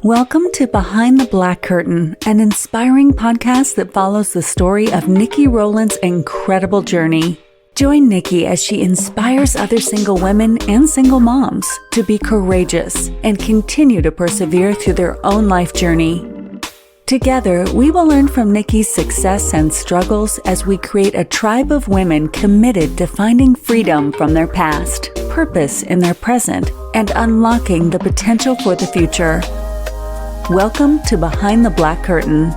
Welcome to Behind the Black Curtain, an inspiring podcast that follows the story of Nikki Rowland's incredible journey. Join Nikki as she inspires other single women and single moms to be courageous and continue to persevere through their own life journey. Together, we will learn from Nikki's success and struggles as we create a tribe of women committed to finding freedom from their past, purpose in their present, and unlocking the potential for the future. Welcome to Behind the Black Curtain.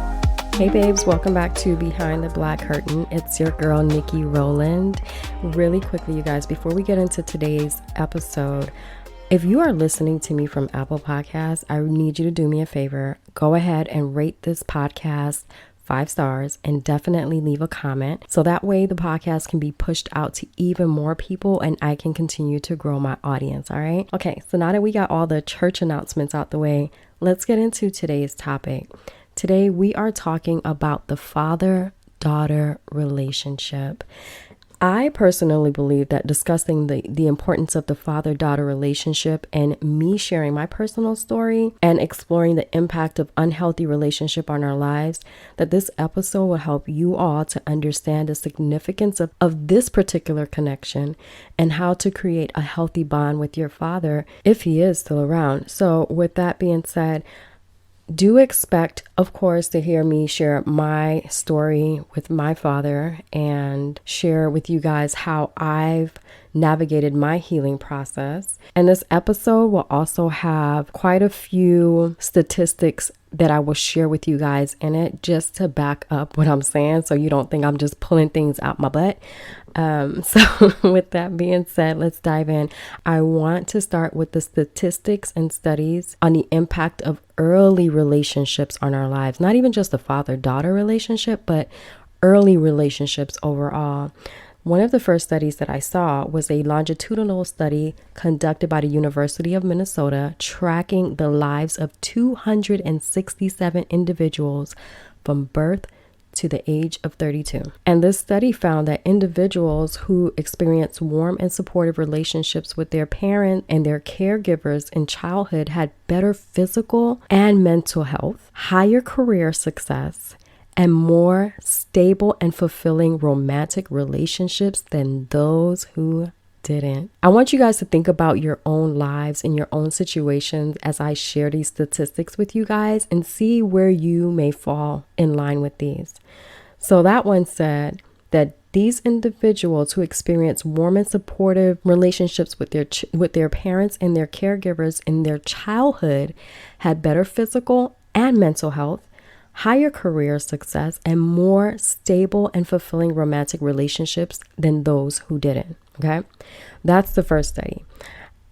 Hey babes, welcome back to Behind the Black Curtain. It's your girl, Nikki Rowland. Really quickly, you guys, before we get into today's episode, if you are listening to me from Apple Podcasts, I need you to do me a favor. Go ahead and rate this podcast 5 stars and definitely leave a comment. So that way the podcast can be pushed out to even more people and I can continue to grow my audience. All right. Okay. So now that we got all the church announcements out the way, let's get into today's topic. Today we are talking about the father-daughter relationship. I personally believe that discussing the importance of the father-daughter relationship and me sharing my personal story and exploring the impact of unhealthy relationship on our lives, that this episode will help you all to understand the significance of this particular connection and how to create a healthy bond with your father if he is still around. So with that being said, do expect, of course, to hear me share my story with my father and share with you guys how I've navigated my healing process. And this episode will also have quite a few statistics that I will share with you guys in it just to back up what I'm saying, so you don't think I'm just pulling things out my butt. So with that being said, let's dive in. I want to start with the statistics and studies on the impact of early relationships on our lives, not even just the father-daughter relationship, but early relationships overall. One of the first studies that I saw was a longitudinal study conducted by the University of Minnesota, tracking the lives of 267 individuals from birth to the age of 32. And this study found that individuals who experience warm and supportive relationships with their parents and their caregivers in childhood had better physical and mental health, higher career success, and more stable and fulfilling romantic relationships than those who didn't. I want you guys to think about your own lives and your own situations as I share these statistics with you guys and see where you may fall in line with these. So that one said that these individuals who experience warm and supportive relationships with their parents and their caregivers in their childhood had better physical and mental health, higher career success, and more stable and fulfilling romantic relationships than those who didn't. Okay, that's the first study.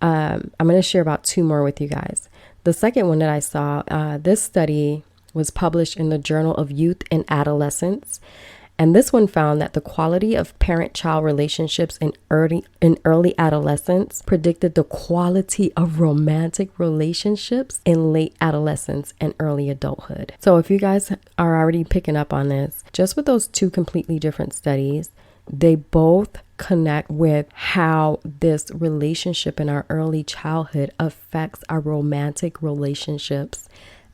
I'm going to share about 2 more with you guys. The second one that I saw, this study was published in the Journal of Youth and Adolescence. And this one found that the quality of parent-child relationships in early adolescence predicted the quality of romantic relationships in late adolescence and early adulthood. So if you guys are already picking up on this, just with those 2 completely different studies, they both connect with how this relationship in our early childhood affects our romantic relationships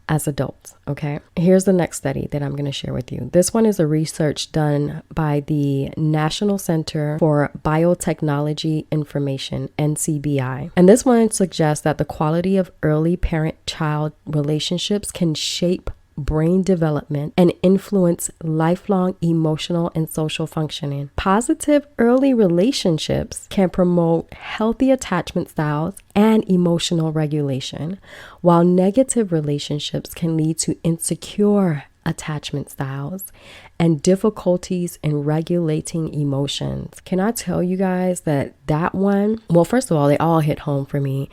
as adults. Okay, here's the next study that I'm going to share with you. This one is a research done by the National Center for Biotechnology Information, NCBI. And this one suggests that the quality of early parent-child relationships can shape brain development and influence lifelong emotional and social functioning. Positive early relationships can promote healthy attachment styles and emotional regulation, while negative relationships can lead to insecure attachment styles and difficulties in regulating emotions. Can I tell you guys that one, well, first of all, they all hit home for me.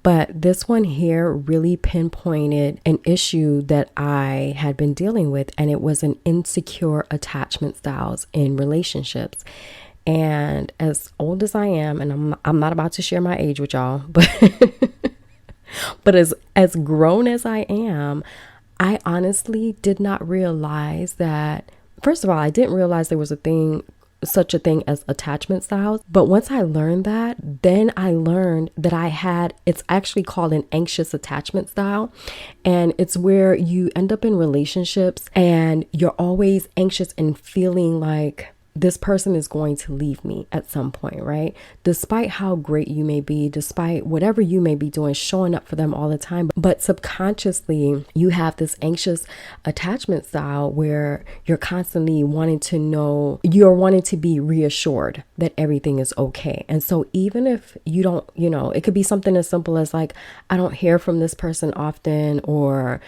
But this one here really pinpointed an issue that I had been dealing with, and it was an insecure attachment styles in relationships. And as old as I am, and I'm not about to share my age with y'all, but as grown as I am, I honestly did not realize that. First of all, I didn't realize there was a thing such a thing as attachment styles. But once I learned that, then I learned that it's actually called an anxious attachment style. And it's where you end up in relationships and you're always anxious and feeling like this person is going to leave me at some point, right? Despite how great you may be, despite whatever you may be doing, showing up for them all the time. But subconsciously, you have this anxious attachment style where you're constantly wanting to know, you're wanting to be reassured that everything is okay. And so even if you don't, it could be something as simple as like, I don't hear from this person often, or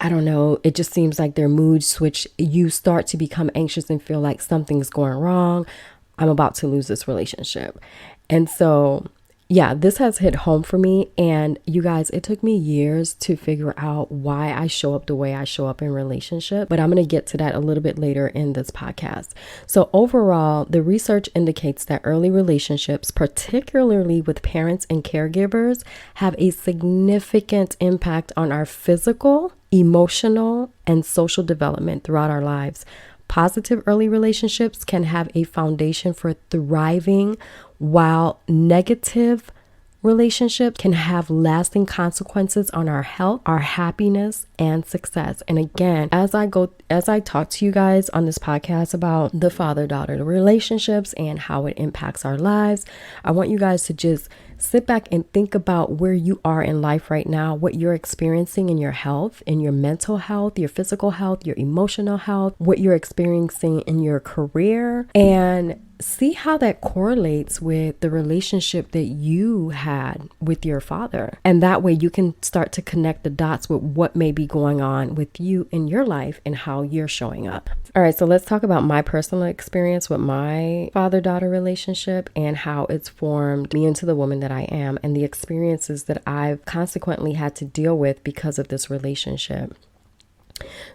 I don't know, it just seems like their mood switch. You start to become anxious and feel like something's going wrong. I'm about to lose this relationship. And so, yeah, this has hit home for me. And you guys, it took me years to figure out why I show up the way I show up in relationship. But I'm going to get to that a little bit later in this podcast. So overall, the research indicates that early relationships, particularly with parents and caregivers, have a significant impact on our physical, emotional, and social development throughout our lives. Positive early relationships can have a foundation for thriving, while negative relationships can have lasting consequences on our health, our happiness, and success. And again, as I talk to you guys on this podcast about the father-daughter relationships and how it impacts our lives, I want you guys to just sit back and think about where you are in life right now, what you're experiencing in your health, in your mental health, your physical health, your emotional health, what you're experiencing in your career, and see how that correlates with the relationship that you had with your father. And that way you can start to connect the dots with what may be going on with you in your life and how you're showing up. All right, so let's talk about my personal experience with my father-daughter relationship and how it's formed me into the woman that I am, and the experiences that I've consequently had to deal with because of this relationship.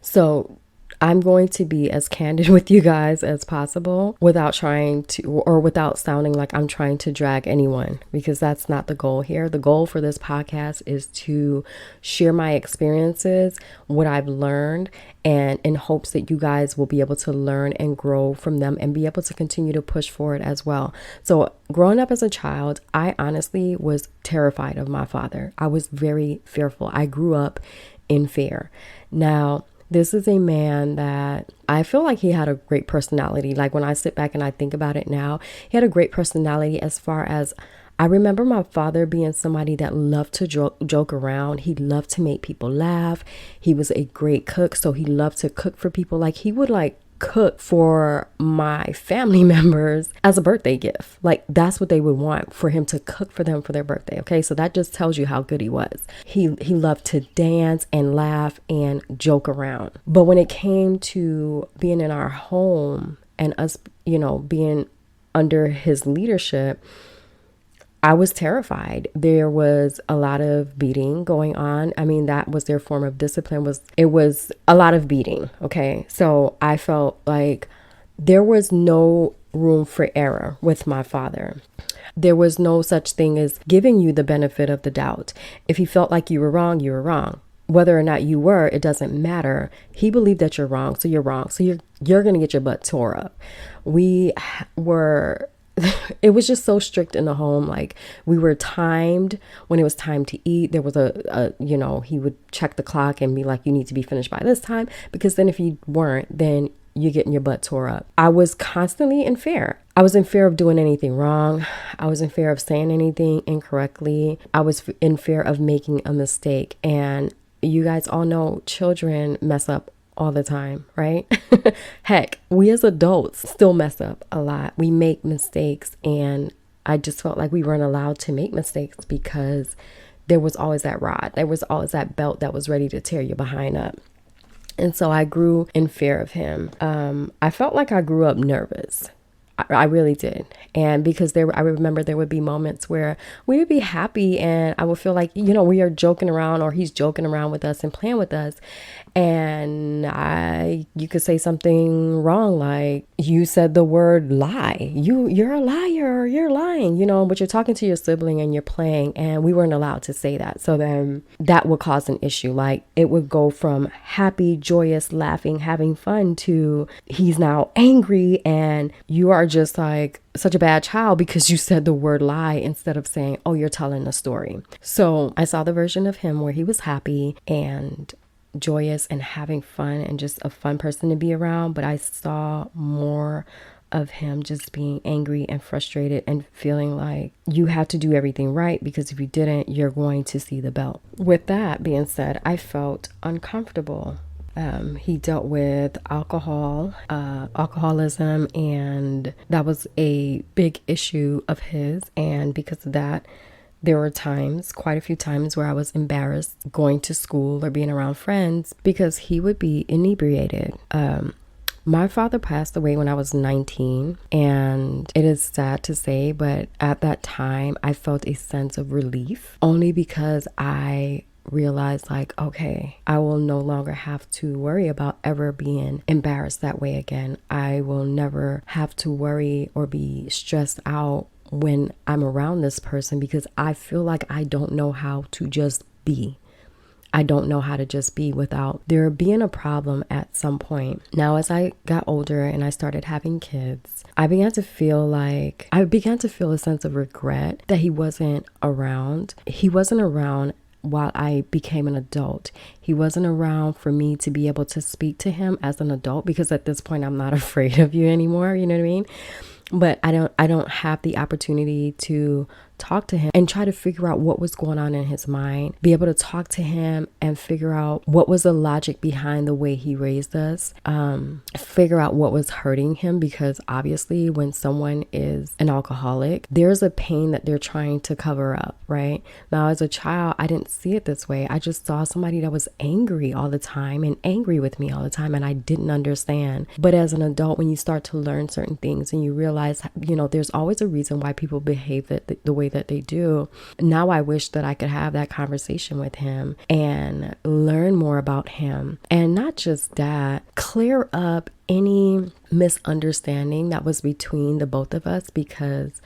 So I'm going to be as candid with you guys as possible without without sounding like I'm trying to drag anyone, because that's not the goal here. The goal for this podcast is to share my experiences, what I've learned, and in hopes that you guys will be able to learn and grow from them and be able to continue to push forward as well. So growing up as a child, I honestly was terrified of my father. I was very fearful. I grew up in fear. Now, this is a man that I feel like he had a great personality. Like when I sit back and I think about it now, he had a great personality as far as I remember my father being somebody that loved to joke around. He loved to make people laugh. He was a great cook, so he loved to cook for people. Like he would cook for my family members as a birthday gift. Like that's what they would want, for him to cook for them for their birthday. Okay, so that just tells you how good he was. He loved to dance and laugh and joke around. But when it came to being in our home and us, being under his leadership, I was terrified. There was a lot of beating going on. I mean, that was their form of discipline. It was a lot of beating. Okay. So I felt like there was no room for error with my father. There was no such thing as giving you the benefit of the doubt. If he felt like you were wrong, you were wrong. Whether or not you were, it doesn't matter. He believed that you're wrong, so you're wrong. So you're going to get your butt tore up. It was just so strict in the home. Like we were timed when it was time to eat. There was he would check the clock and be like, you need to be finished by this time, because then if you weren't, then you're getting your butt tore up. I was constantly in fear. I was in fear of doing anything wrong. I was in fear of saying anything incorrectly. I was in fear of making a mistake. And you guys all know children mess up all the time, right? Heck, we as adults still mess up a lot. We make mistakes, and I just felt like we weren't allowed to make mistakes because there was always that rod. There was always that belt that was ready to tear your behind up. And so I grew in fear of him. I felt like I grew up nervous. I really did. And because I remember there would be moments where we would be happy and I would feel like, we are joking around or he's joking around with us and playing with us. And you could say something wrong, like you said the word lie. You're a liar, you're lying, but you're talking to your sibling and you're playing, and we weren't allowed to say that. So then that would cause an issue. Like it would go from happy, joyous, laughing, having fun to he's now angry and you are just like such a bad child because you said the word lie instead of saying, oh, you're telling a story. So I saw the version of him where he was happy and joyous and having fun and just a fun person to be around. But I saw more of him just being angry and frustrated and feeling like you have to do everything right because if you didn't, you're going to see the belt. With that being said, I felt uncomfortable. He dealt with alcoholism, and that was a big issue of his. And because of that, there were quite a few times where I was embarrassed going to school or being around friends because he would be inebriated. My father passed away when I was 19, and it is sad to say, but at that time I felt a sense of relief only because I realized like, okay, I will no longer have to worry about ever being embarrassed that way again. I will never have to worry or be stressed out when I'm around this person because I feel like I don't know how to just be. I don't know how to just be without there being a problem at some point. Now, as I got older and I started having kids, I began to feel a sense of regret that he wasn't around. He wasn't around while I became an adult. He wasn't around for me to be able to speak to him as an adult because at this point I'm not afraid of you anymore, you know what I mean? But I don't have the opportunity to talk to him and try to figure out what was going on in his mind, be able to talk to him and figure out what was the logic behind the way he raised us, figure out what was hurting him, because obviously when someone is an alcoholic, there's a pain that they're trying to cover up, right? Now, as a child, I didn't see it this way. I just saw somebody that was angry all the time and angry with me all the time, and I didn't understand. But as an adult, when you start to learn certain things and you realize, there's always a reason why people behave the way that they do. Now I wish that I could have that conversation with him and learn more about him. And not just that, clear up any misunderstanding that was between the both of us, because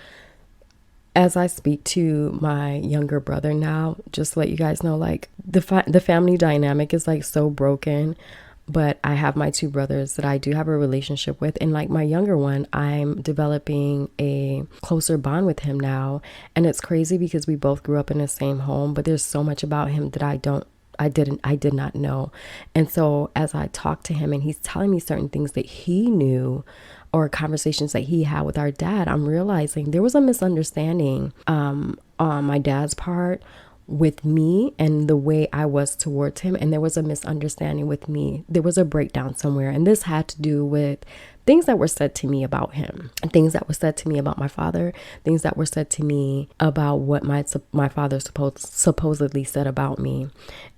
as I speak to my younger brother now, just to let you guys know, like the family dynamic is like so broken. But I have my two brothers that I do have a relationship with. And like my younger one, I'm developing a closer bond with him now. And it's crazy because we both grew up in the same home, but there's so much about him that I did not know. And so as I talk to him and he's telling me certain things that he knew or conversations that he had with our dad, I'm realizing there was a misunderstanding on my dad's part with me and the way I was towards him. And there was a misunderstanding with me. There was a breakdown somewhere. And this had to do with things that were said to me about him, things that were said to me about my father, things that were said to me about what my father supposedly said about me.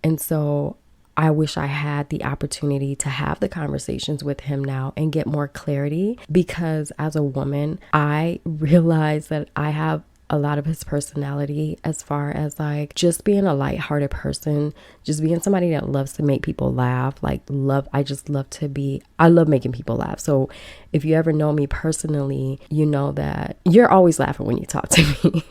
And so I wish I had the opportunity to have the conversations with him now and get more clarity, because as a woman, I realize that I have a lot of his personality as far as like just being a lighthearted person, just being somebody that loves to make people laugh. I love making people laugh. So if you ever know me personally, you know that you're always laughing when you talk to me.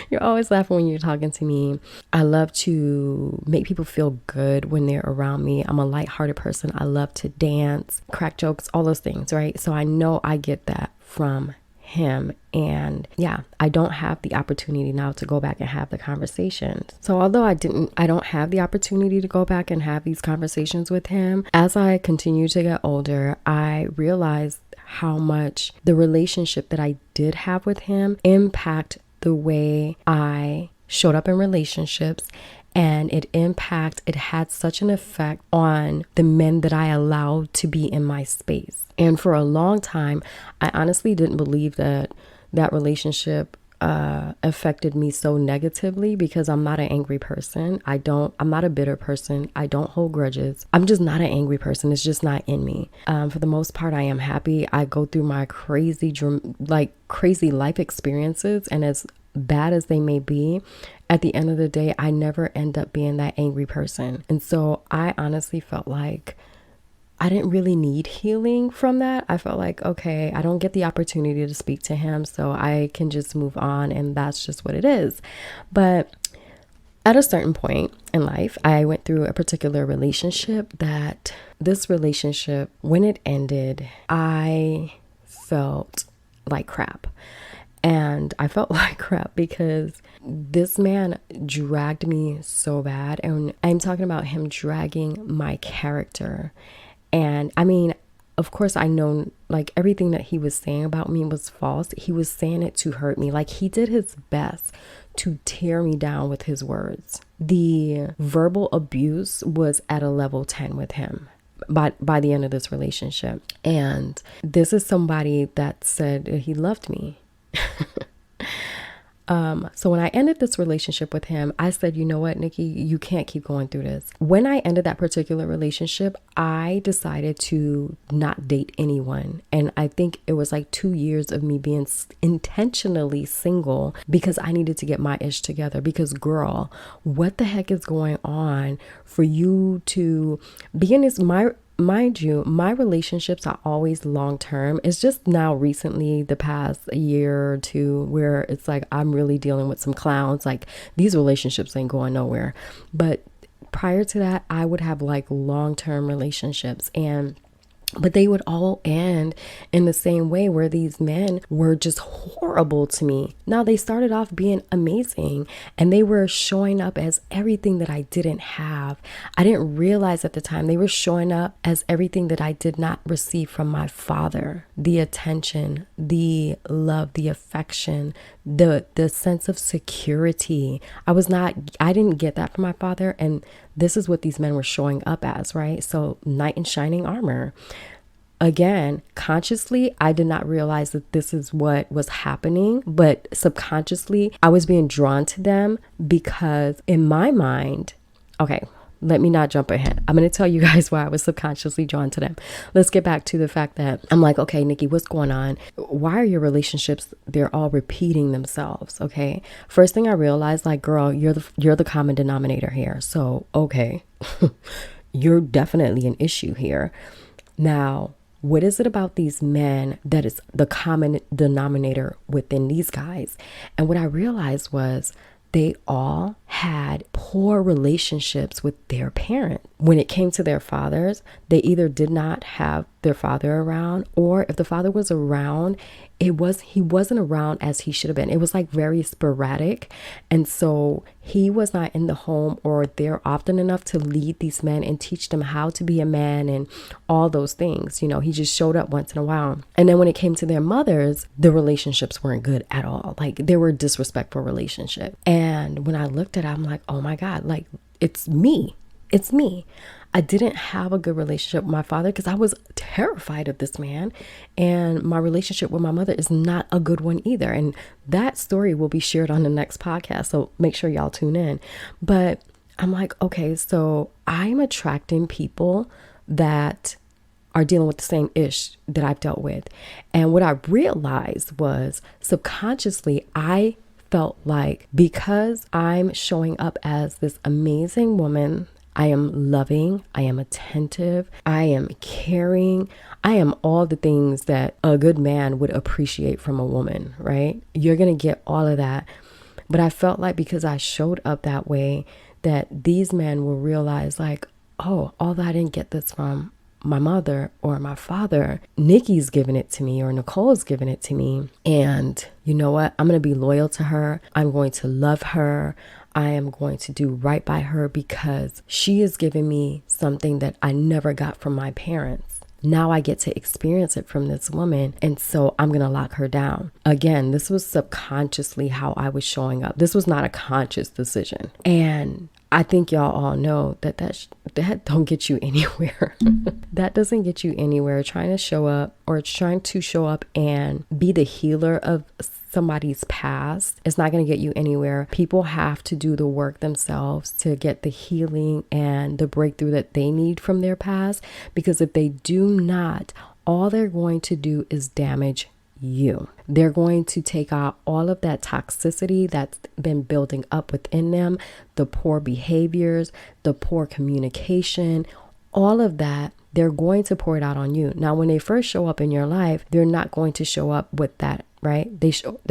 You're always laughing when you're talking to me. I love to make people feel good when they're around me. I'm a lighthearted person. I love to dance, crack jokes, all those things, right? So I know I get that from him. And yeah, I don't have the opportunity now to go back and have the conversations. So although I don't have the opportunity to go back and have these conversations with him, as I continue to get older, I realized how much the relationship that I did have with him impact the way I showed up in relationships. And it had such an effect on the men that I allowed to be in my space. And for a long time, I honestly didn't believe that relationship affected me so negatively because I'm not an angry person. I'm not a bitter person. I don't hold grudges. I'm just not an angry person. It's just not in me. For the most part, I am happy. I go through my crazy life experiences, and as bad as they may be, at the end of the day, I never end up being that angry person. And so I honestly felt like I didn't really need healing from that. I felt like, okay, I don't get the opportunity to speak to him, so I can just move on, and that's just what it is. But at a certain point in life, I went through a particular relationship that this relationship, when it ended, I felt like crap. And I felt like crap because this man dragged me so bad. And I'm talking about him dragging my character. And I mean, of course, I know like everything that he was saying about me was false. He was saying it to hurt me. Like he did his best to tear me down with his words. The verbal abuse was at a level 10 with him by the end of this relationship. And this is somebody that said he loved me. So when I ended this relationship with him, I said, you know what, Nikki, you can't keep going through this. When I ended that particular relationship, I decided to not date anyone. And I think it was like 2 years of me being intentionally single because I needed to get my ish together. Because girl, what the heck is going on for you to be in this, mind you, my relationships are always long term. It's just now recently, the past year or two, where it's like I'm really dealing with some clowns. Like these relationships ain't going nowhere. But prior to that, I would have like long term relationships, but they would all end in the same way where these men were just horrible to me. Now, they started off being amazing and they were showing up as everything that I didn't have. I didn't realize at the time they were showing up as everything that I did not receive from my father. The attention, the love, the affection, the sense of security. I didn't get that from my father. And this is what these men were showing up as, right? So knight in shining armor. Again, consciously, I did not realize that this is what was happening, but subconsciously, I was being drawn to them because in my mind, okay, let me not jump ahead. I'm going to tell you guys why I was subconsciously drawn to them. Let's get back to the fact that I'm like, okay, Nikki, what's going on? Why are your relationships, they're all repeating themselves, okay? First thing I realized, like, girl, you're the common denominator here. So, okay, you're definitely an issue here. Now, what is it about these men that is the common denominator within these guys? And what I realized was they all had poor relationships with their parents. When it came to their fathers, they either did not have their father around, or if the father was around, he wasn't around as he should have been. It was like very sporadic. And so he was not in the home or there often enough to lead these men and teach them how to be a man and all those things. You know, he just showed up once in a while. And then when it came to their mothers, the relationships weren't good at all. Like they were disrespectful relationships. And when I looked at it, I'm like, oh my God, like it's me. It's me. I didn't have a good relationship with my father because I was terrified of this man. And my relationship with my mother is not a good one either. And that story will be shared on the next podcast. So make sure y'all tune in. But I'm like, okay, so I'm attracting people that are dealing with the same ish that I've dealt with. And what I realized was subconsciously, I felt like because I'm showing up as this amazing woman, I am loving, I am attentive, I am caring, I am all the things that a good man would appreciate from a woman, right? You're going to get all of that. But I felt like because I showed up that way, that these men will realize like, oh, although I didn't get this from my mother or my father, Nikki's giving it to me or Nicole's giving it to me. And you know what? I'm going to be loyal to her. I'm going to love her. I am going to do right by her because she is giving me something that I never got from my parents. Now I get to experience it from this woman. And so I'm going to lock her down. Again, this was subconsciously how I was showing up. This was not a conscious decision. And I think y'all all know that don't get you anywhere. That doesn't get you anywhere. Trying to show up and be the healer of somebody's past, it's not going to get you anywhere. People have to do the work themselves to get the healing and the breakthrough that they need from their past, because if they do not, all they're going to do is damage you. They're going to take out all of that toxicity that's been building up within them, the poor behaviors, the poor communication, all of that. They're going to pour it out on you. Now, when they first show up in your life, they're not going to show up with that, right? They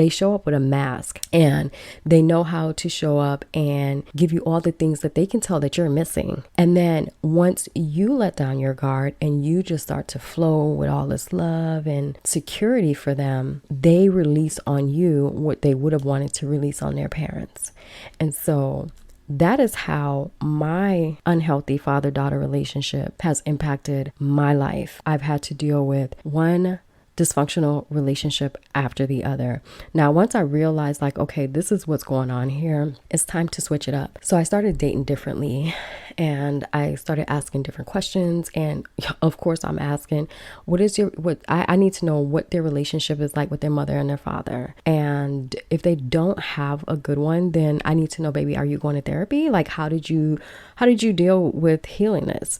show up with a mask, and they know how to show up and give you all the things that they can tell that you're missing. And then once you let down your guard and you just start to flow with all this love and security for them, they release on you what they would have wanted to release on their parents. And so that is how my unhealthy father-daughter relationship has impacted my life. I've had to deal with one dysfunctional relationship after the other. Now, once I realized like, okay, this is what's going on here, it's time to switch it up. So I started dating differently, and I started asking different questions. And of course, I'm asking, I need to know what their relationship is like with their mother and their father. And if they don't have a good one, then I need to know, baby, are you going to therapy? Like, how did you deal with healing this?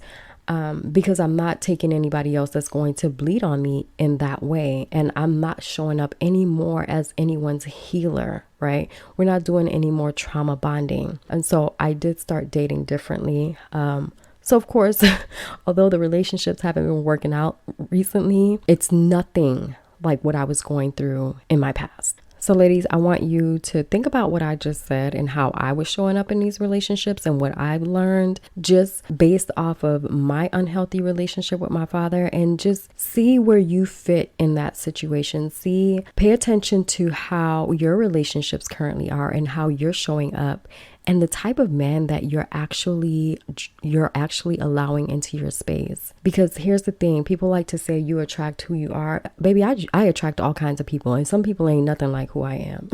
Because I'm not taking anybody else that's going to bleed on me in that way. And I'm not showing up anymore as anyone's healer, right? We're not doing any more trauma bonding. And so I did start dating differently. So of course, although the relationships haven't been working out recently, it's nothing like what I was going through in my past. So ladies, I want you to think about what I just said and how I was showing up in these relationships and what I've learned just based off of my unhealthy relationship with my father, and just see where you fit in that situation. Pay attention to how your relationships currently are and how you're showing up, and the type of man that you're actually allowing into your space. Because here's the thing, people like to say you attract who you are. Baby, I attract all kinds of people, and some people ain't nothing like who I am.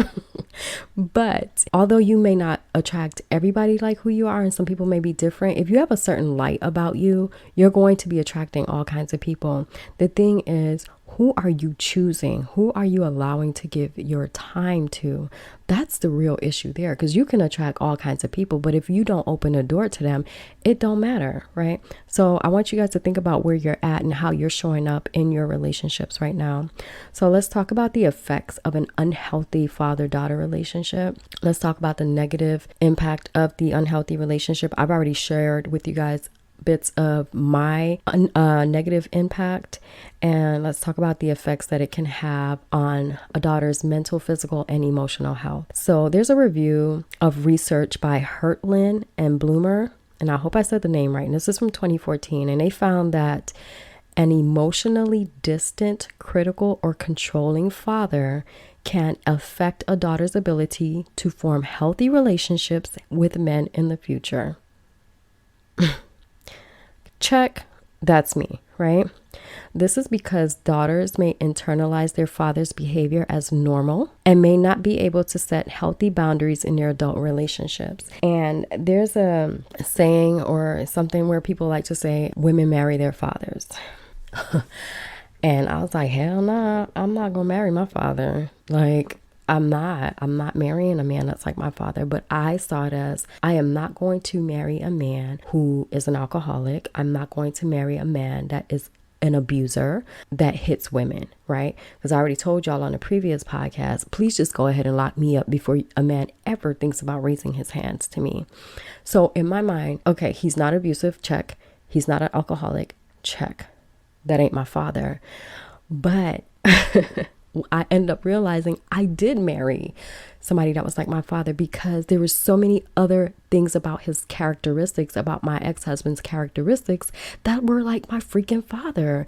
But although you may not attract everybody like who you are, and some people may be different, if you have a certain light about you, you're going to be attracting all kinds of people. The thing is, who are you choosing? Who are you allowing to give your time to? That's the real issue there, because you can attract all kinds of people, but if you don't open a door to them, it don't matter, right? So I want you guys to think about where you're at and how you're showing up in your relationships right now. So let's talk about the effects of an unhealthy father-daughter relationship. Let's talk about the negative impact of the unhealthy relationship. I've already shared with you guys bits of my negative impact, and let's talk about the effects that it can have on a daughter's mental, physical, and emotional health. So there's a review of research by Hertlin and Bloomer, and I hope I said the name right, and this is from 2014, and they found that an emotionally distant, critical, or controlling father can affect a daughter's ability to form healthy relationships with men in the future. Check, that's me, right? This is because daughters may internalize their father's behavior as normal and may not be able to set healthy boundaries in their adult relationships. And there's a saying or something where people like to say, women marry their fathers. And I was like, hell nah, I'm not gonna marry my father. Like, I'm not marrying a man that's like my father. But I saw it as, I am not going to marry a man who is an alcoholic. I'm not going to marry a man that is an abuser, that hits women, right? Because I already told y'all on a previous podcast, please just go ahead and lock me up before a man ever thinks about raising his hands to me. So in my mind, okay, he's not abusive, check. He's not an alcoholic, check. That ain't my father. But I ended up realizing I did marry somebody that was like my father, because there were so many other things about his characteristics, about my ex-husband's characteristics, that were like my freaking father.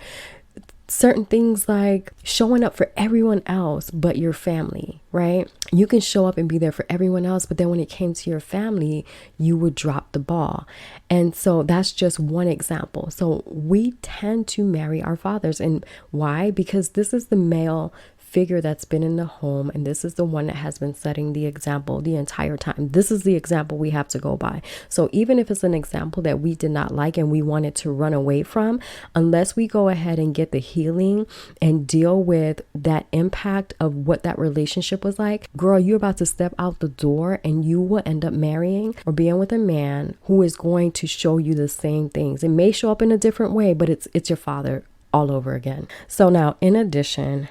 Certain things like showing up for everyone else but your family, right? You can show up and be there for everyone else, but then when it came to your family, you would drop the ball. And so that's just one example. So we tend to marry our fathers. And why? Because this is the male figure that's been in the home, and this is the one that has been setting the example the entire time. This is the example we have to go by. So even if it's an example that we did not like and we wanted to run away from, unless we go ahead and get the healing and deal with that impact of what that relationship was like, girl, you're about to step out the door and you will end up marrying or being with a man who is going to show you the same things. It may show up in a different way, but it's your father all over again. So now, in addition,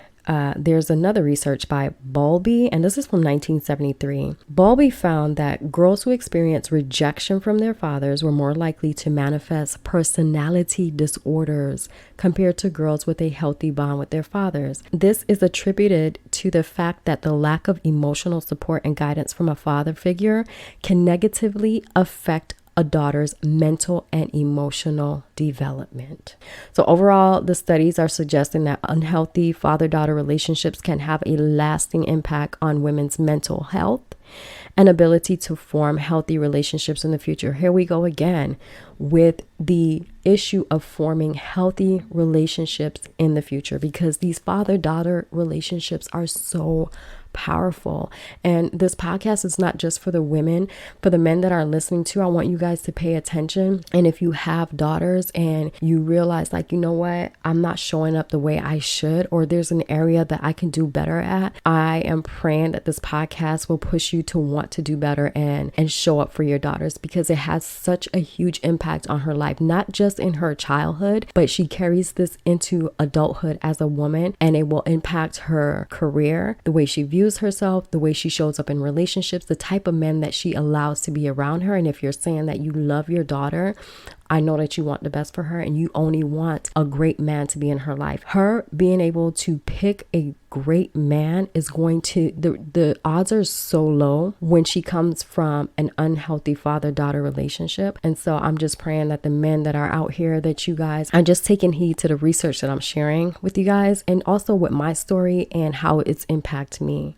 there's another research by Bowlby, and this is from 1973. Bowlby found that girls who experienced rejection from their fathers were more likely to manifest personality disorders compared to girls with a healthy bond with their fathers. This is attributed to the fact that the lack of emotional support and guidance from a father figure can negatively affect a daughter's mental and emotional development. So overall, the studies are suggesting that unhealthy father-daughter relationships can have a lasting impact on women's mental health and ability to form healthy relationships in the future. Here we go again with the issue of forming healthy relationships in the future, because these father-daughter relationships are so powerful. And this podcast is not just for the women, for the men that are listening to. I want you guys to pay attention. And if you have daughters and you realize, like, you know what, I'm not showing up the way I should, or there's an area that I can do better at, I am praying that this podcast will push you to want to do better and show up for your daughters, because it has such a huge impact on her life, not just in her childhood, but she carries this into adulthood as a woman, and it will impact her career, the way she views herself, the way she shows up in relationships, the type of men that she allows to be around her. And if you're saying that you love your daughter, I know that you want the best for her and you only want a great man to be in her life. Her being able to pick a great man is going to, the odds are so low when she comes from an unhealthy father-daughter relationship. And so I'm just praying that the men that are out here, that you guys are just taking heed to the research that I'm sharing with you guys, and also with my story and how it's impacted me.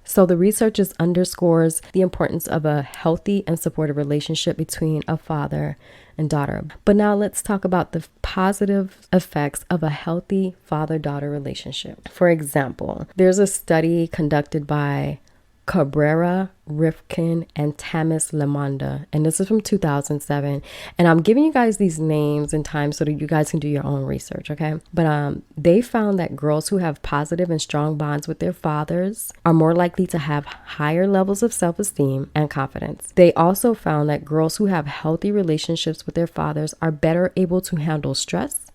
So the research just underscores the importance of a healthy and supportive relationship between a father and daughter. But now let's talk about the positive effects of a healthy father-daughter relationship. For example, there's a study conducted by Cabrera, Rifkin, and Tamis Lamonda, and this is from 2007. And I'm giving you guys these names and times so that you guys can do your own research, okay? But they found that girls who have positive and strong bonds with their fathers are more likely to have higher levels of self-esteem and confidence. They also found that girls who have healthy relationships with their fathers are better able to handle stress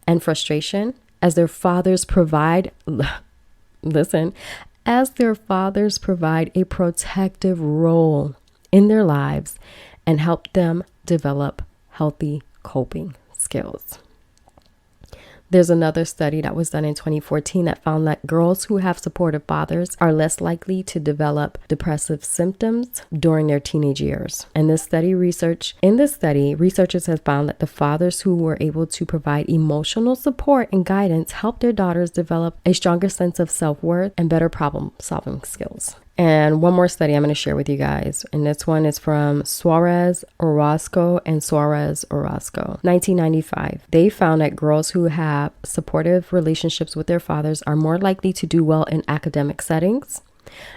and frustration, as their fathers provide, as their fathers provide a protective role in their lives and help them develop healthy coping skills. There's another study that was done in 2014 that found that girls who have supportive fathers are less likely to develop depressive symptoms during their teenage years. And in this study, researchers have found that the fathers who were able to provide emotional support and guidance helped their daughters develop a stronger sense of self-worth and better problem-solving skills. And one more study I'm going to share with you guys. And this one is from Suarez Orozco and Suarez Orozco, 1995. They found that girls who have supportive relationships with their fathers are more likely to do well in academic settings.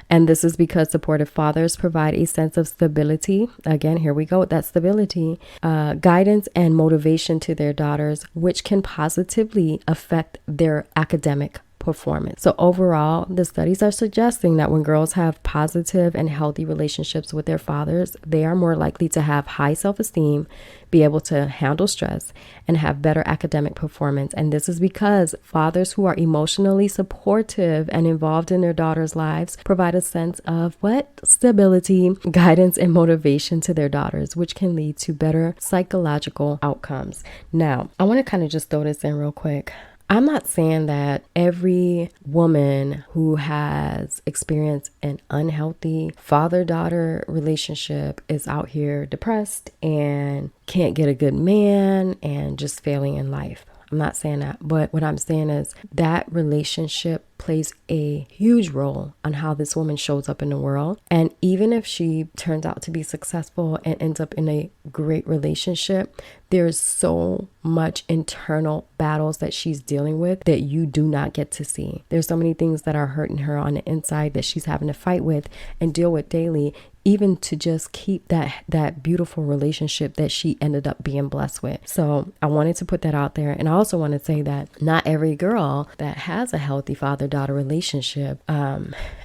And this is because supportive fathers provide a sense of stability. Again, here we go with that stability, guidance and motivation to their daughters, which can positively affect their academic performance. So overall, the studies are suggesting that when girls have positive and healthy relationships with their fathers, they are more likely to have high self-esteem, be able to handle stress, and have better academic performance. And this is because fathers who are emotionally supportive and involved in their daughters' lives provide a sense of stability, guidance, and motivation to their daughters, which can lead to better psychological outcomes. Now, I want to kind of just throw this in real quick. I'm not saying that every woman who has experienced an unhealthy father-daughter relationship is out here depressed and can't get a good man and just failing in life. I'm not saying that, but what I'm saying is that relationship plays a huge role on how this woman shows up in the world. And even if she turns out to be successful and ends up in a great relationship, there's so much internal battles that she's dealing with that you do not get to see. There's so many things that are hurting her on the inside that she's having to fight with and deal with daily, even to just keep that beautiful relationship that she ended up being blessed with. So I wanted to put that out there. And I also want to say that not every girl that has a healthy father-daughter relationship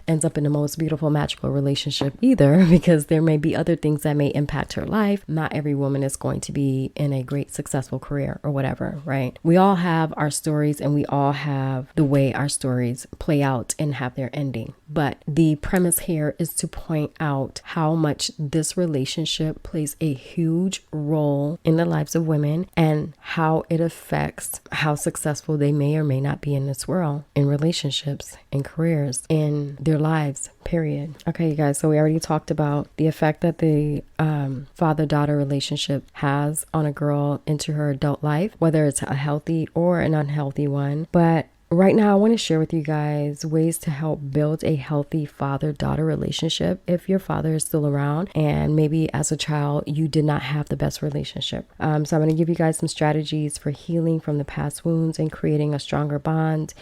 ends up in the most beautiful, magical relationship either, because there may be other things that may impact her life. Not every woman is going to be in a great, successful career or whatever, right? We all have our stories, and we all have the way our stories play out and have their ending. But the premise here is to point out how much this relationship plays a huge role in the lives of women and how it affects how successful they may or may not be in this world, in relationships, in careers, in their lives, period. Okay, you guys, so we already talked about the effect that the father-daughter relationship has on a girl into her adult life, whether it's a healthy or an unhealthy one. But right now, I want to share with you guys ways to help build a healthy father-daughter relationship if your father is still around and maybe as a child you did not have the best relationship. So I'm going to give you guys some strategies for healing from the past wounds and creating a stronger bond,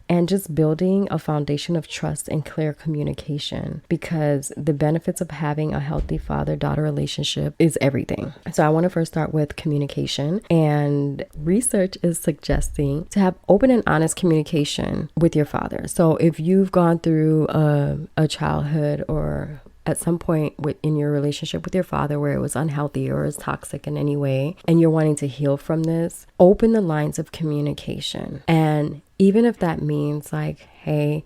and just building a foundation of trust and clear communication, because the benefits of having a healthy father-daughter relationship is everything. So I want to first start with communication, and research is suggesting to have open and honest communication with your father. So if you've gone through a childhood or at some point in your relationship with your father where it was unhealthy or is toxic in any way, and you're wanting to heal from this, open the lines of communication. And even if that means like, hey,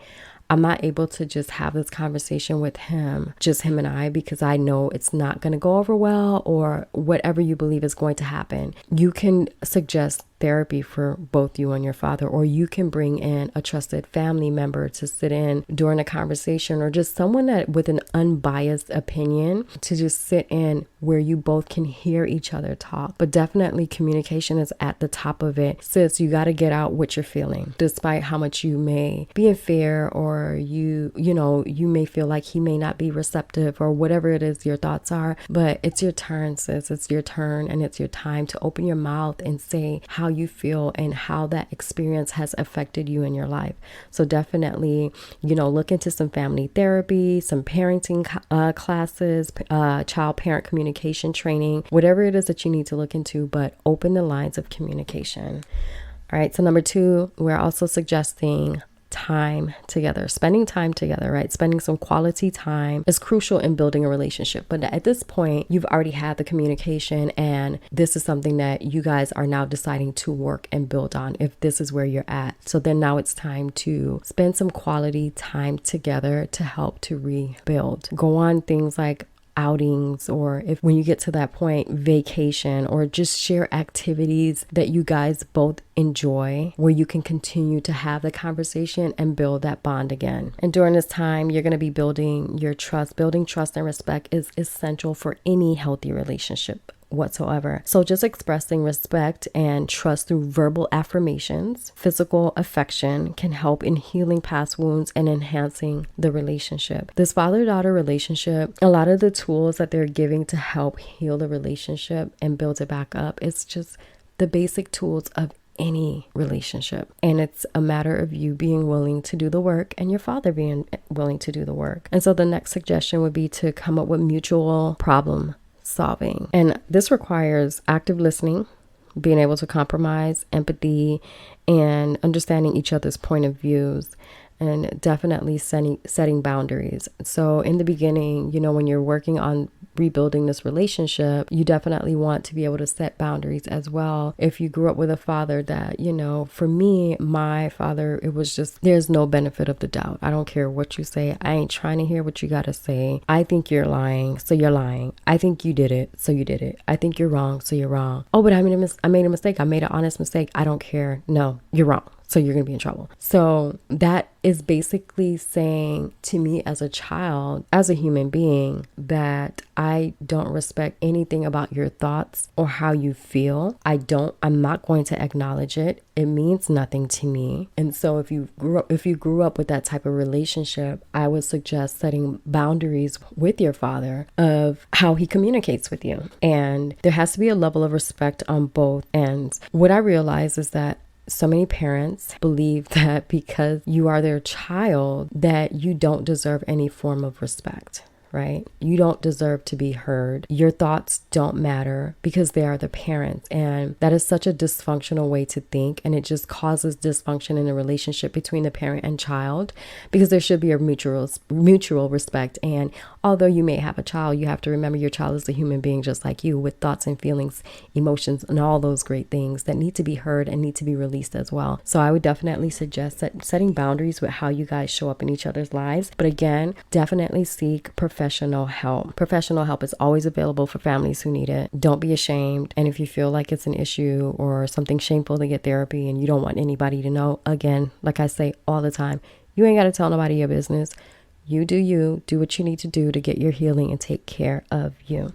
I'm not able to just have this conversation with him, just him and I, because I know it's not going to go over well, or whatever you believe is going to happen, you can suggest therapy for both you and your father, or you can bring in a trusted family member to sit in during a conversation, or just someone that with an unbiased opinion to just sit in where you both can hear each other talk. But definitely communication is at the top of it. Sis, you got to get out what you're feeling, despite how much you may be in fear, or you may feel like he may not be receptive, or whatever it is your thoughts are. But it's your turn, sis. It's your turn, and it's your time to open your mouth and say how you feel and how that experience has affected you in your life. So definitely, look into some family therapy, some parenting classes, child-parent communication training, whatever it is that you need to look into, but open the lines of communication. All right. So number 2, we're also suggesting time together, spending time together, right? Spending some quality time is crucial in building a relationship. But at this point, you've already had the communication, and this is something that you guys are now deciding to work and build on if this is where you're at. So then now it's time to spend some quality time together to help to rebuild. Go on things like outings, or if when you get to that point, vacation, or just share activities that you guys both enjoy, where you can continue to have the conversation and build that bond again. And during this time, you're going to be building your trust. Building trust and respect is essential for any healthy relationship whatsoever. So just expressing respect and trust through verbal affirmations, physical affection can help in healing past wounds and enhancing the relationship. This father-daughter relationship, a lot of the tools that they're giving to help heal the relationship and build it back up, it's just the basic tools of any relationship. And it's a matter of you being willing to do the work and your father being willing to do the work. And so the next suggestion would be to come up with mutual problem solving. And this requires active listening, being able to compromise, empathy, and understanding each other's point of views, and definitely setting boundaries. So in the beginning, when you're working on rebuilding this relationship, you definitely want to be able to set boundaries as well. If you grew up with a father that, for me, my father, it was just, there's no benefit of the doubt. I don't care what you say. I ain't trying to hear what you got to say. I think you're lying, so you're lying. I think you did it, so you did it. I think you're wrong, so you're wrong. Oh, but I made a mistake. I made an honest mistake. I don't care. No, you're wrong. So you're going to be in trouble. So that is basically saying to me as a child, as a human being, that I don't respect anything about your thoughts or how you feel. I'm not going to acknowledge it. It means nothing to me. And so if you grew up with that type of relationship, I would suggest setting boundaries with your father of how he communicates with you. And there has to be a level of respect on both ends. What I realize is that so many parents believe that because you are their child, that you don't deserve any form of respect, right? You don't deserve to be heard. Your thoughts don't matter because they are the parents. And that is such a dysfunctional way to think. And it just causes dysfunction in the relationship between the parent and child, because there should be a mutual respect. And although you may have a child, you have to remember your child is a human being just like you, with thoughts and feelings, emotions, and all those great things that need to be heard and need to be released as well. So I would definitely suggest setting boundaries with how you guys show up in each other's lives. But again, definitely seek professional help. Professional help is always available for families who need it. Don't be ashamed. And if you feel like it's an issue or something shameful to get therapy and you don't want anybody to know, again, like I say all the time, you ain't got to tell nobody your business. You, do what you need to do to get your healing and take care of you.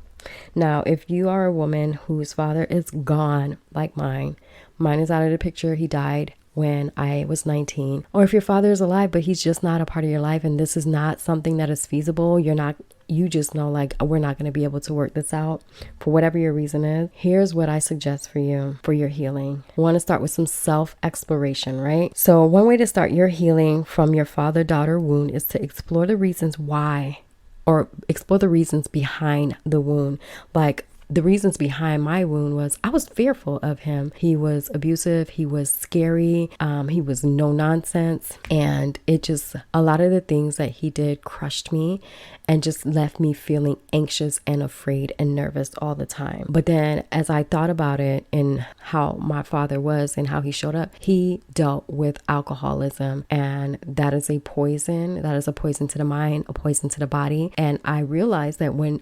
Now, if you are a woman whose father is gone, like mine is out of the picture. He died when I was 19. Or if your father is alive, but he's just not a part of your life and this is not something that is feasible, you just know, like, we're not going to be able to work this out for whatever your reason is. Here's what I suggest for you for your healing. I want to start with some self-exploration, right? So one way to start your healing from your father-daughter wound is to explore the reasons why, or explore the reasons behind the wound. Like, the reasons behind my wound was I was fearful of him. He was abusive. He was scary. He was no nonsense. And a lot of the things that he did crushed me and just left me feeling anxious and afraid and nervous all the time. But then as I thought about it and how my father was and how he showed up, he dealt with alcoholism. And that is a poison. That is a poison to the mind, a poison to the body. And I realized that when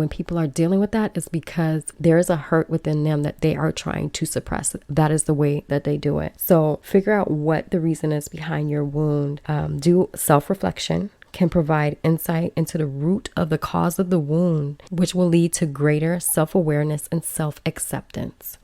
people are dealing with that, it's because there is a hurt within them that they are trying to suppress. That is the way that they do it. So figure out what the reason is behind your wound. Do self-reflection. Can provide insight into the root of the cause of the wound, which will lead to greater self-awareness and self-acceptance.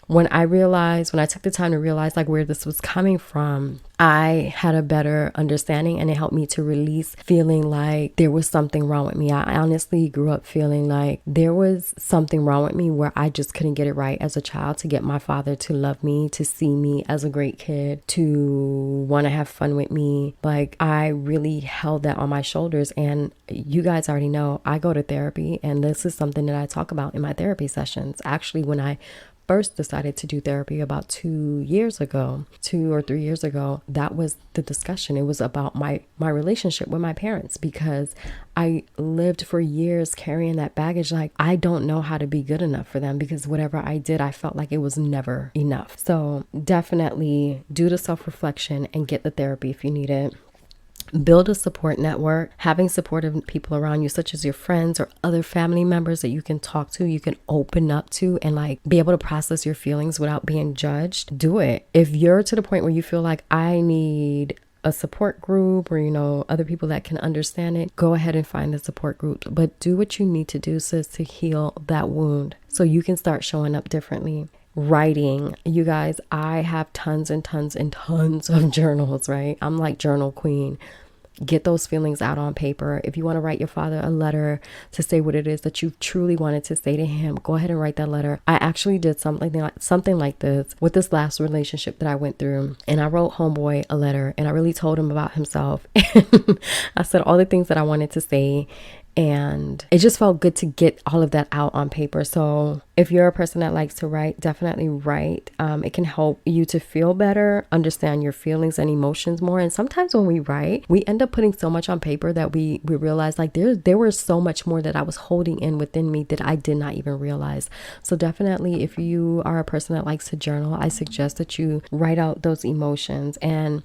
When I took the time to realize like where this was coming from, I had a better understanding, and it helped me to release feeling like there was something wrong with me. I honestly grew up feeling like there was something wrong with me where I just couldn't get it right as a child to get my father to love me, to see me as a great kid, to want to have fun with me. Like, I really held that on my shoulders. And you guys already know I go to therapy, and this is something that I talk about in my therapy sessions. Actually, when I first decided to do therapy about 2 or 3 years ago, that was the discussion. It was about my relationship with my parents, because I lived for years carrying that baggage. Like, I don't know how to be good enough for them, because whatever I did, I felt like it was never enough. So definitely do the self-reflection and get the therapy if you need it. Build a support network. Having supportive people around you, such as your friends or other family members that you can talk to, you can open up to, and like be able to process your feelings without being judged. Do it. If you're to the point where you feel like I need a support group, or other people that can understand it, go ahead and find the support group. But do what you need to do, sis, to heal that wound so you can start showing up differently. Writing. You guys, I have tons and tons and tons of journals, right? I'm like journal queen. Get those feelings out on paper. If you want to write your father a letter to say what it is that you truly wanted to say to him, go ahead and write that letter. I actually did something like this with this last relationship that I went through. And I wrote homeboy a letter, and I really told him about himself. I said all the things that I wanted to say. And it just felt good to get all of that out on paper. So if you're a person that likes to write, definitely write. It can help you to feel better, understand your feelings and emotions more. And sometimes when we write, we end up putting so much on paper that we realize like there was so much more that I was holding in within me that I did not even realize. So definitely, if you are a person that likes to journal, I suggest that you write out those emotions and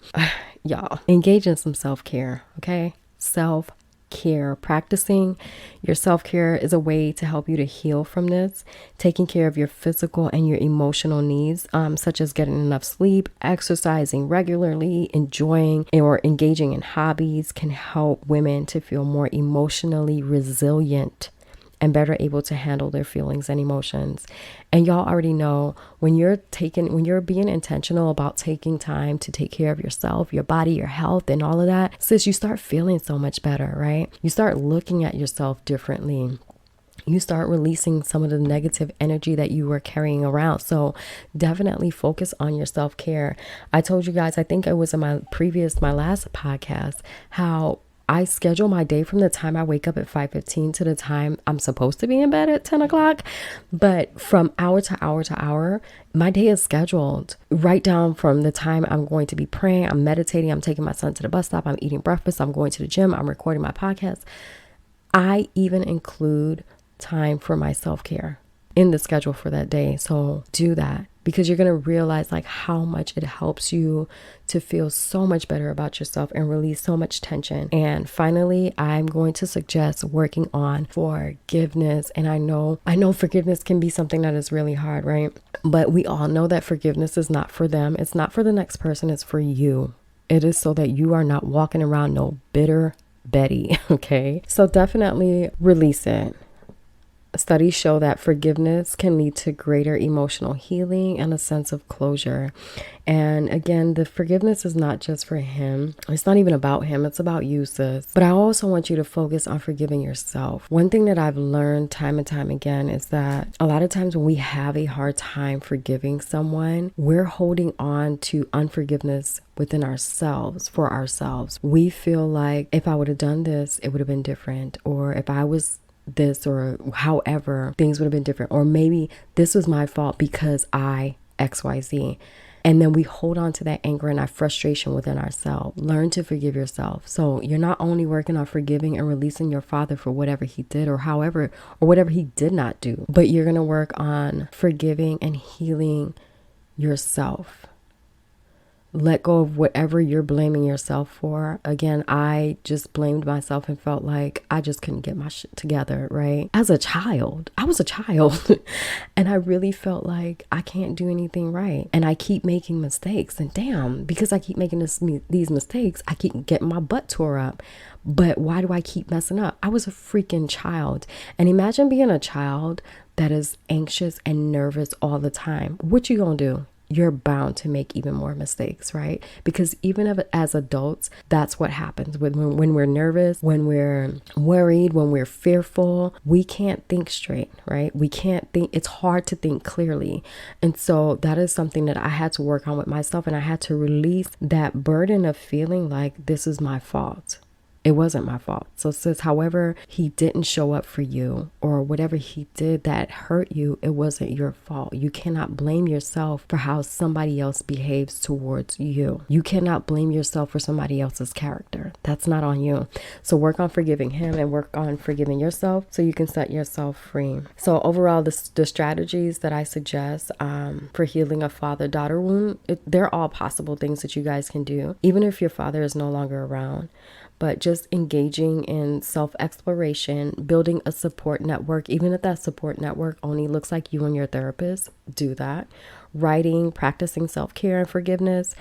y'all engage in some self-care, okay? Self-care. self-care. Practicing your self-care is a way to help you to heal from this. Taking care of your physical and your emotional needs, such as getting enough sleep, exercising regularly, enjoying or engaging in hobbies, can help women to feel more emotionally resilient and better able to handle their feelings and emotions. And y'all already know, when you're being intentional about taking time to take care of yourself, your body, your health, and all of that, sis, you start feeling so much better, right? You start looking at yourself differently. You start releasing some of the negative energy that you were carrying around. So definitely focus on your self-care. I told you guys, I think it was in my last podcast, how I schedule my day from the time I wake up at 5:15 to the time I'm supposed to be in bed at 10 o'clock. But from hour to hour to hour, my day is scheduled right down from the time I'm going to be praying, I'm meditating, I'm taking my son to the bus stop, I'm eating breakfast, I'm going to the gym, I'm recording my podcast. I even include time for my self-care in the schedule for that day. So do that, because you're going to realize like how much it helps you to feel so much better about yourself and release so much tension. And finally, I'm going to suggest working on forgiveness. And I know forgiveness can be something that is really hard, right? But we all know that forgiveness is not for them. It's not for the next person. It's for you. It is so that you are not walking around no bitter Betty. Okay. So definitely release it. Studies show that forgiveness can lead to greater emotional healing and a sense of closure. And again, the forgiveness is not just for him. It's not even about him. It's about you, sis. But I also want you to focus on forgiving yourself. One thing that I've learned time and time again is that a lot of times when we have a hard time forgiving someone, we're holding on to unforgiveness within ourselves, for ourselves. We feel like, if I would have done this, it would have been different. Or if I was this, or however, things would have been different. Or maybe this was my fault because I XYZ. And then we hold on to that anger and that frustration within ourselves. Learn to forgive yourself. So you're not only working on forgiving and releasing your father for whatever he did or whatever he did not do, but you're going to work on forgiving and healing yourself. Let go of whatever you're blaming yourself for. Again, I just blamed myself and felt like I just couldn't get my shit together, right? As a child, I was a child and I really felt like I can't do anything right. And I keep making mistakes, and damn, because I keep making these mistakes, I keep getting my butt tore up. But why do I keep messing up? I was a freaking child. And imagine being a child that is anxious and nervous all the time. What you gonna do? You're bound to make even more mistakes, right? Because even as adults, that's what happens when we're nervous, when we're worried, when we're fearful. We can't think straight, right? We can't think. It's hard to think clearly. And so that is something that I had to work on with myself, and I had to release that burden of feeling like this is my fault. It wasn't my fault. So sis, however he didn't show up for you, or whatever he did that hurt you, it wasn't your fault. You cannot blame yourself for how somebody else behaves towards you. You cannot blame yourself for somebody else's character. That's not on you. So work on forgiving him and work on forgiving yourself so you can set yourself free. So overall, the strategies that I suggest for healing a father-daughter wound, they're all possible things that you guys can do, even if your father is no longer around. But just engaging in self-exploration, building a support network, even if that support network only looks like you and your therapist, do that. Writing, practicing self-care and forgiveness.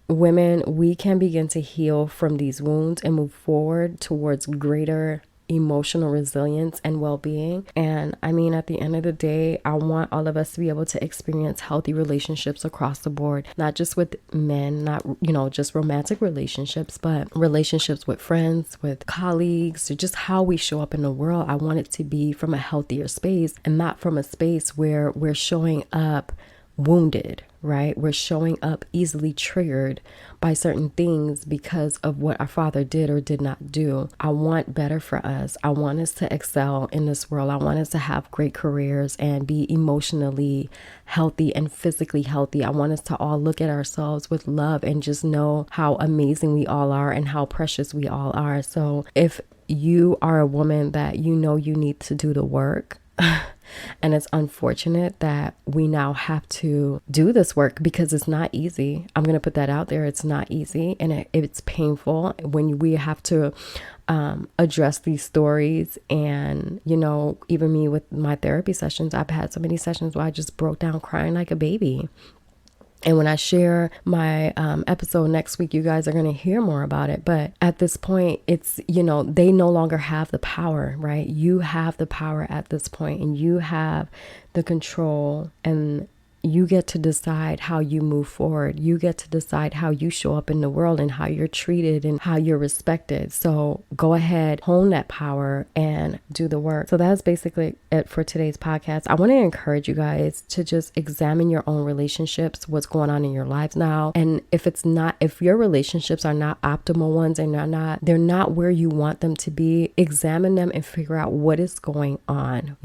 Women, we can begin to heal from these wounds and move forward towards greater emotional resilience and well-being. And I mean, at the end of the day, I want all of us to be able to experience healthy relationships across the board, not just with men, not, just romantic relationships, but relationships with friends, with colleagues, or just how we show up in the world. I want it to be from a healthier space and not from a space where we're showing up wounded, right? We're showing up easily triggered by certain things because of what our father did or did not do. I want better for us. I want us to excel in this world. I want us to have great careers and be emotionally healthy and physically healthy. I want us to all look at ourselves with love and just know how amazing we all are and how precious we all are. So if you are a woman that you know you need to do the work And it's unfortunate that we now have to do this work because it's not easy. I'm going to put that out there. It's not easy, and it's painful when we have to address these stories. And, even me with my therapy sessions, I've had so many sessions where I just broke down crying like a baby. And when I share my episode next week, you guys are going to hear more about it. But at this point, it's, they no longer have the power, right? You have the power at this point, and you have the control, and you get to decide how you move forward. You get to decide how you show up in the world and how you're treated and how you're respected. So go ahead, hone that power and do the work. So that's basically it for today's podcast. I want to encourage you guys to just examine your own relationships, what's going on in your lives now. And if your relationships are not optimal ones and they're not where you want them to be, examine them and figure out what is going on.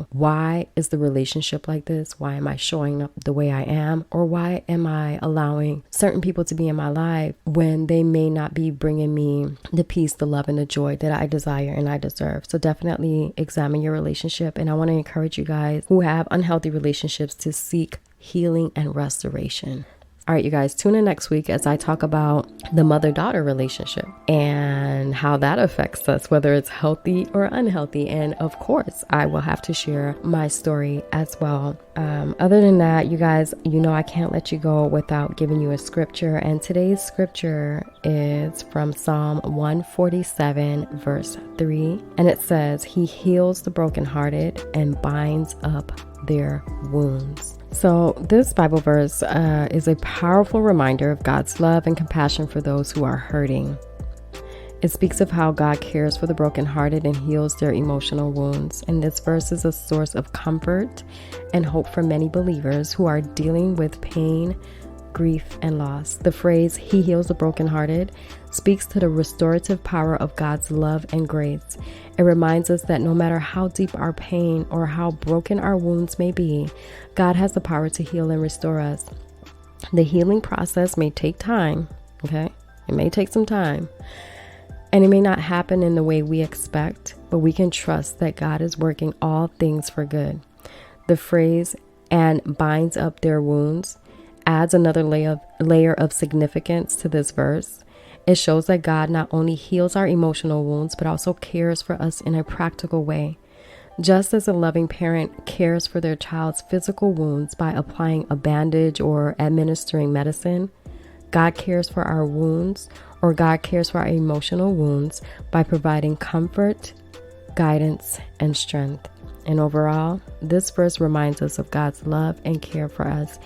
Why is the relationship like this? Why am I showing up the way I am? Or why am I allowing certain people to be in my life when they may not be bringing me the peace, the love, and the joy that I desire and I deserve? So definitely examine your relationship. And I want to encourage you guys who have unhealthy relationships to seek healing and restoration. All right, you guys, tune in next week as I talk about the mother-daughter relationship and how that affects us, whether it's healthy or unhealthy. And of course, I will have to share my story as well. Other than that, you guys, I can't let you go without giving you a scripture. And today's scripture is from Psalm 147, verse 3. And it says, "He heals the brokenhearted and binds up their wounds." So this Bible verse is a powerful reminder of God's love and compassion for those who are hurting. It speaks of how God cares for the brokenhearted and heals their emotional wounds. And this verse is a source of comfort and hope for many believers who are dealing with pain, grief, and loss. The phrase, "He heals the brokenhearted," speaks to the restorative power of God's love and grace. It reminds us that no matter how deep our pain or how broken our wounds may be, God has the power to heal and restore us. The healing process may take time, okay? It may take some time, and it may not happen in the way we expect, but we can trust that God is working all things for good. The phrase, "and binds up their wounds," adds another layer of significance to this verse. It shows that God not only heals our emotional wounds, but also cares for us in a practical way. Just as a loving parent cares for their child's physical wounds by applying a bandage or administering medicine, God cares for our wounds, or God cares for our emotional wounds by providing comfort, guidance, and strength. And overall, this verse reminds us of God's love and care for us,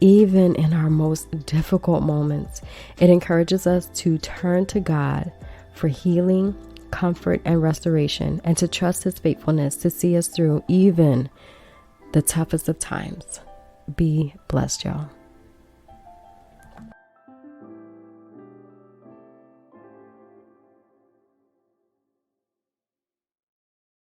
even in our most difficult moments. It encourages us to turn to God for healing, comfort, and restoration, and to trust His faithfulness to see us through even the toughest of times. Be blessed, y'all.